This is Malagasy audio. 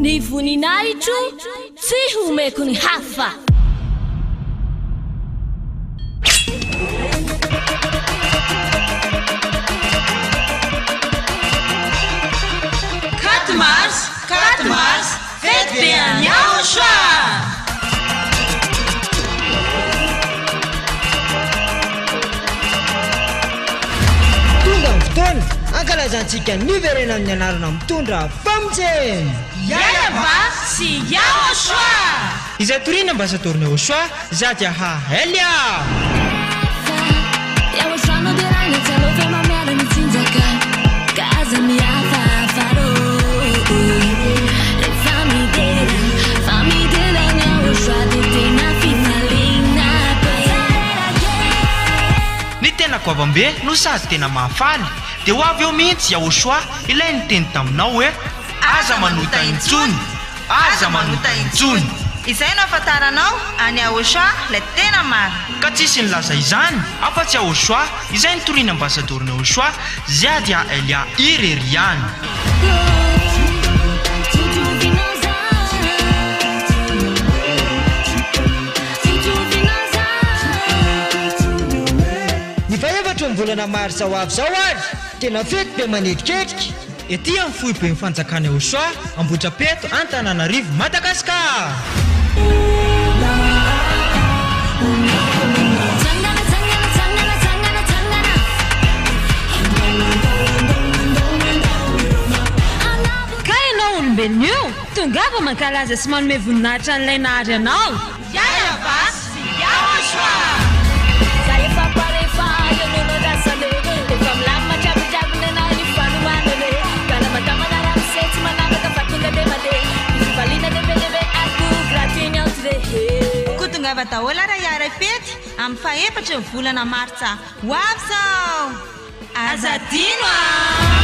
Ny voninahitro tsy homeko ny hafa. Quatre mars, fête bien Yaoshua. Tonga ny fotoana ankalazantsika niverena amin'ny anarana mitondra famitseny Yayava sy Yaoshua. Izay torina ambasadorina Yaoshua Zady aha Elia. Yaoshua no dirana tsalo fe mamiara ny tsinjaka kaza miafa faro. Ny tena goavambe no sady tena mahafaly dia ho avy eo mihitsy Yaoshua ilay niteny taminao hoe aza manota intsony, aza manota intsony. Izay no afantaranao any Yaoshua ilay tena maro. Ka tsisy nilaza izany afa-tsy Yaoshua izay nitoriana ambasadorina Yaoshua Zady Elia Ireriany. volana mars ao avy zao ary tena fety be manetiketika ety amin'ny fohy be mifanjakana Yaoshua Ambohidrapeto Antananarivo Madagasikara. Ka ianao olombelona io tongava mankalaza sy manome voninahitra an'ilay nahary anao. Yayava sy Yaoshua. Kutungava taola raha iara fety amin'ny fahaefatra ny volana martsa ho avy zao. Aza dino